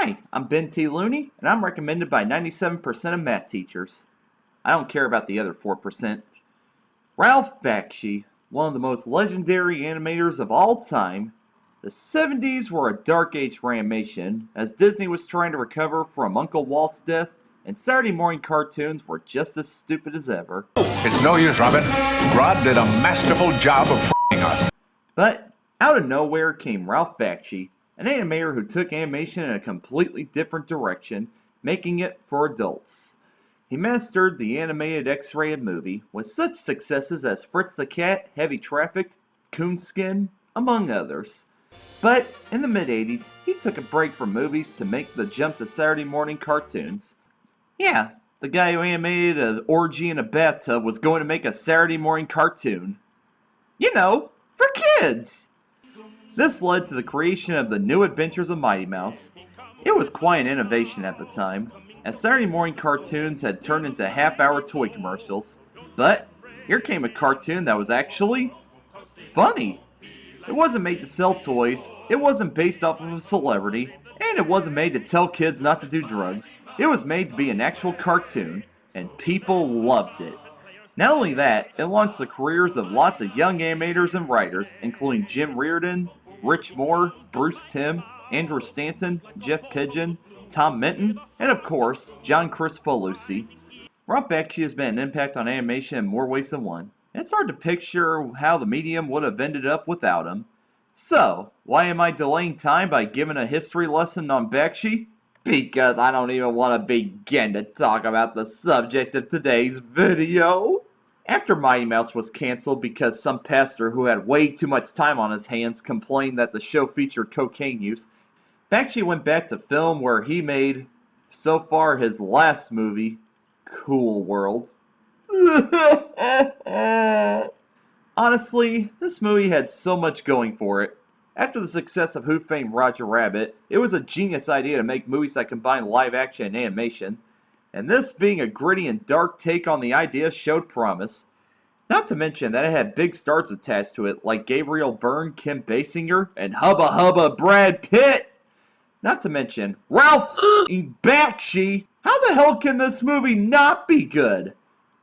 Hi, I'm Benthelooney, and I'm recommended by 97% of math teachers. I don't care about the other 4%. Ralph Bakshi, one of the most legendary animators of all time. The 70s were a dark age for animation, as Disney was trying to recover from Uncle Walt's death, and Saturday morning cartoons were just as stupid as ever. It's no use, Robin. Grodd did a masterful job of f***ing us. But out of nowhere came Ralph Bakshi, an animator who took animation in a completely different direction, making it for adults. He mastered the animated X-rated movie with such successes as Fritz the Cat, Heavy Traffic, Coonskin, among others. But in the mid-80s, he took a break from movies to make the jump to Saturday morning cartoons. Yeah, the guy who animated an orgy in a bathtub was going to make a Saturday morning cartoon. You know, for kids! This led to the creation of the New Adventures of Mighty Mouse. It was quite an innovation at the time, as Saturday morning cartoons had turned into half-hour toy commercials. But here came a cartoon that was actually funny. It wasn't made to sell toys, it wasn't based off of a celebrity, and it wasn't made to tell kids not to do drugs. It was made to be an actual cartoon, and people loved it. Not only that, it launched the careers of lots of young animators and writers, including Jim Reardon, Rich Moore, Bruce Timm, Andrew Stanton, Jeff Pigeon, Tom Minton, and of course, John Kricfalusi. Ralph Bakshi has been an impact on animation in more ways than one. It's hard to picture how the medium would have ended up without him. So, why am I delaying time by giving a history lesson on Bakshi? Because I don't even want to begin to talk about the subject of today's video. After Mighty Mouse was canceled because some pastor who had way too much time on his hands complained that the show featured cocaine use, Bakshi went back to film where he made, so far, his last movie, Cool World. Honestly, this movie had so much going for it. After the success of Who Framed Roger Rabbit, it was a genius idea to make movies that combine live action and animation, and this being a gritty and dark take on the idea showed promise. Not to mention that it had big stars attached to it, like Gabriel Byrne, Kim Basinger, and Hubba Hubba Brad Pitt! Not to mention Ralph Bakshi! How the hell can this movie not be good?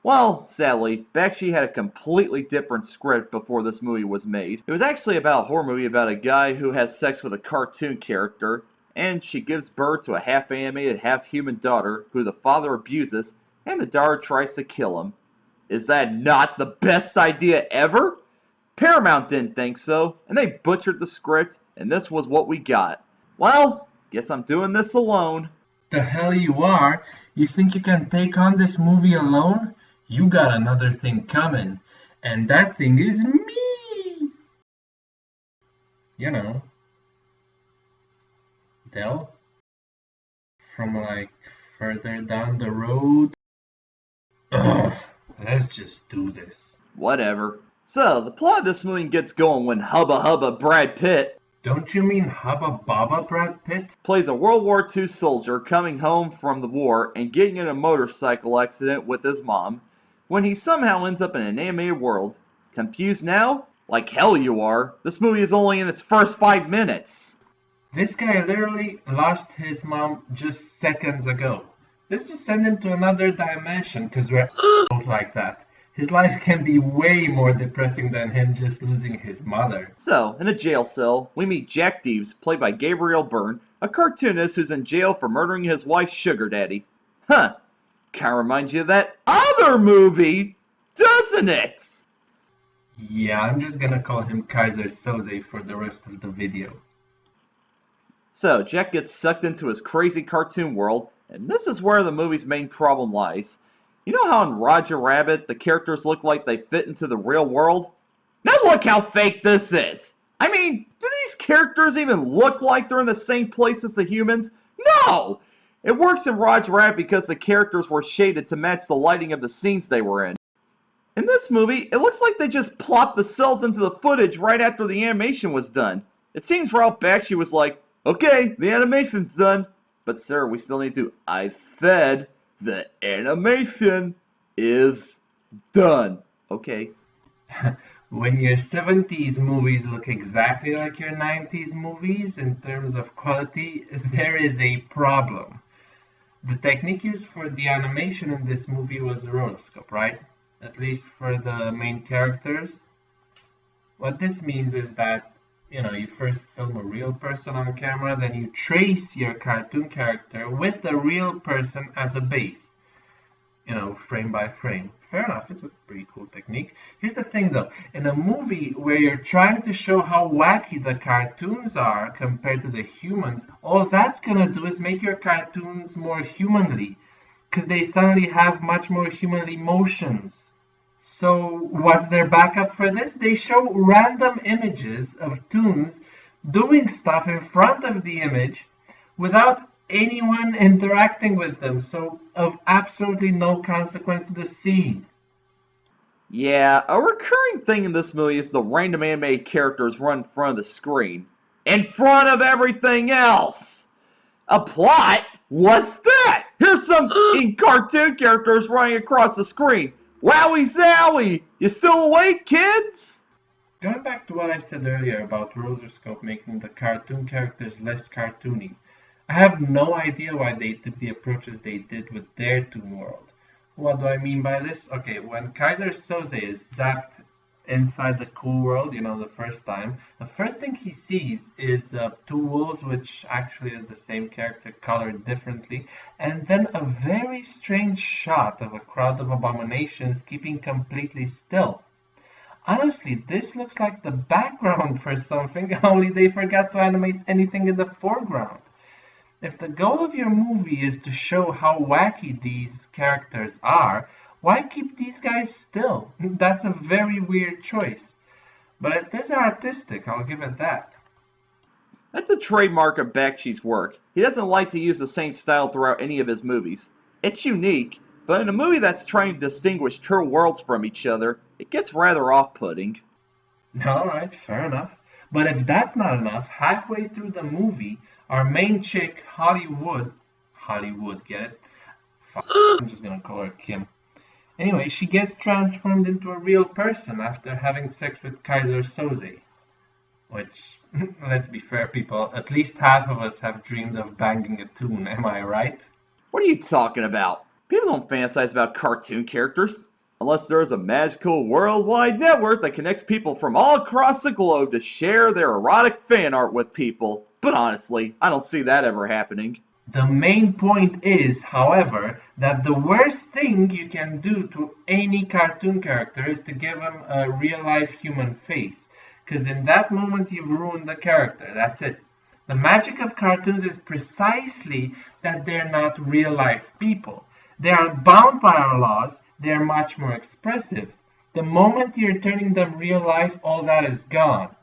Well, sadly, Bakshi had a completely different script before this movie was made. It was actually about a horror movie about a guy who has sex with a cartoon character, and she gives birth to a half-animated, half-human daughter who the father abuses, and the daughter tries to kill him. Is that not the best idea ever? Paramount didn't think so, and they butchered the script, and this was what we got. Well, guess I'm doing this alone. The hell you are? You think you can take on this movie alone? You got another thing coming, and that thing is me! You know, Del, from like further down the road. Ugh, let's just do this. Whatever. So, the plot of this movie gets going when Hubba Hubba Brad Pitt, Don't you mean Hubba Bubba Brad Pitt? plays a World War II soldier coming home from the war and getting in a motorcycle accident with his mom, when he somehow ends up in an animated world. Confused now? Like hell you are. This movie is only in its first 5 minutes. This guy literally lost his mom just seconds ago. Let's just send him to another dimension, because we're both like that. His life can be way more depressing than him just losing his mother. So, in a jail cell, we meet Jack Deeves, played by Gabriel Byrne, a cartoonist who's in jail for murdering his wife's sugar daddy. Huh. Kinda reminds you of that other movie, doesn't it? Yeah, I'm just gonna call him Kaiser Soze for the rest of the video. So, Jack gets sucked into his crazy cartoon world, and this is where the movie's main problem lies. You know how in Roger Rabbit, the characters look like they fit into the real world? Now look how fake this is! I mean, do these characters even look like they're in the same place as the humans? No! It works in Roger Rabbit because the characters were shaded to match the lighting of the scenes they were in. In this movie, it looks like they just plopped the cells into the footage right after the animation was done. It seems Ralph Bakshi was like, okay, the animation's done, but sir, we still need to. I said the animation is done. Okay. When your 70s movies look exactly like your 90s movies in terms of quality, there is a problem. The technique used for the animation in this movie was rotoscope, right? At least for the main characters. What this means is that, you first film a real person on camera, then you trace your cartoon character with the real person as a base, frame by frame. Fair enough, it's a pretty cool technique. Here's the thing though, in a movie where you're trying to show how wacky the cartoons are compared to the humans, all that's gonna do is make your cartoons more humanly, because they suddenly have much more human emotions. So what's their backup for this? They show random images of toons doing stuff in front of the image without anyone interacting with them, so of absolutely no consequence to the scene. Yeah, a recurring thing in this movie is the random animated characters run in front of the screen. In front of everything else! A plot? What's that? Here's some cartoon characters running across the screen. Wowie zowie! You still awake, kids? Going back to what I said earlier about rotoscope making the cartoon characters less cartoony, I have no idea why they took the approaches they did with their Toon World. What do I mean by this? Okay, when Kaiser Soze is zapped inside the cool world, the first time, the first thing he sees is two wolves, which actually is the same character colored differently, and then a very strange shot of a crowd of abominations keeping completely still. Honestly, this looks like the background for something, only they forgot to animate anything in the foreground. If the goal of your movie is to show how wacky these characters are, why keep these guys still? That's a very weird choice. But it is artistic, I'll give it that. That's a trademark of Bakshi's work. He doesn't like to use the same style throughout any of his movies. It's unique, but in a movie that's trying to distinguish two worlds from each other, it gets rather off-putting. Alright, fair enough. But if that's not enough, halfway through the movie, our main chick, Hollywood, get it? I'm just gonna call her Kim. Anyway, she gets transformed into a real person after having sex with Kaiser Soze. Which, let's be fair, people, at least half of us have dreamed of banging a toon, am I right? What are you talking about? People don't fantasize about cartoon characters. Unless there is a magical worldwide network that connects people from all across the globe to share their erotic fan art with people. But honestly, I don't see that ever happening. The main point is, however, that the worst thing you can do to any cartoon character is to give him a real-life human face. Because in that moment you've ruined the character, that's it. The magic of cartoons is precisely that they're not real-life people. They are bound by our laws, they're much more expressive. The moment you're turning them real life, all that is gone.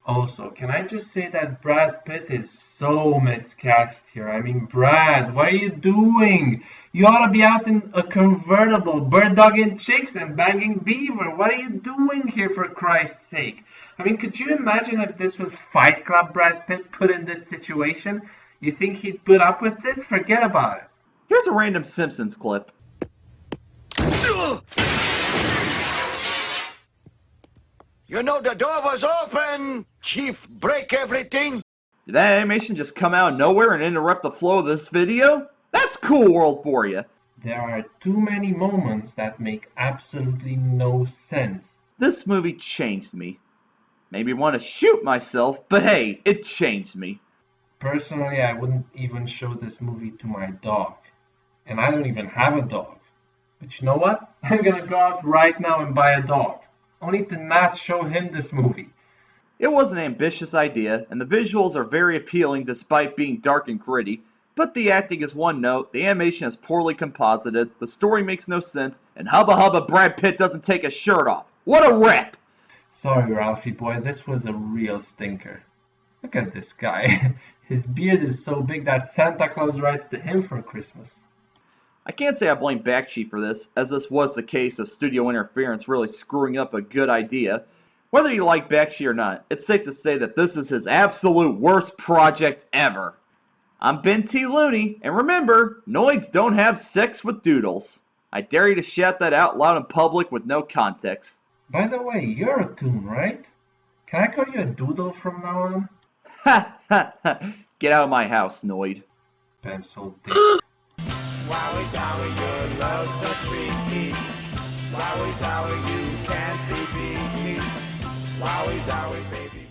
Also, can I just say that Brad Pitt is so miscast here? I mean, Brad, what are you doing? You ought to be out in a convertible, bird-dogging chicks and banging beaver. What are you doing here, for Christ's sake? I mean, could you imagine if this was Fight Club Brad Pitt put in this situation? You think he'd put up with this? Forget about it. Here's a random Simpsons clip. You know the door was open! Chief, break everything! Did that animation just come out of nowhere and interrupt the flow of this video? That's Cool World for you. There are too many moments that make absolutely no sense. This movie changed me. Maybe want to shoot myself, but hey, it changed me. Personally, I wouldn't even show this movie to my dog. And I don't even have a dog. But you know what? I'm gonna go out right now and buy a dog. Only to not show him this movie. It was an ambitious idea, and the visuals are very appealing despite being dark and gritty, but the acting is one note, the animation is poorly composited, the story makes no sense, and hubba hubba Brad Pitt doesn't take his shirt off. What a rip! Sorry, Ralphie boy, this was a real stinker. Look at this guy. His beard is so big that Santa Claus writes to him for Christmas. I can't say I blame Bakshi for this, as this was the case of studio interference really screwing up a good idea. Whether you like Bakshi or not, it's safe to say that this is his absolute worst project ever. I'm Benthelooney, and remember, Noids don't have sex with doodles. I dare you to shout that out loud in public with no context. By the way, you're a toon, right? Can I call you a doodle from now on? Ha ha ha! Get out of my house, Noid. Pencil dick. Wowie zowie, your love's a treat. Wowie zowie, you can't be beat. Wowie zowie, baby.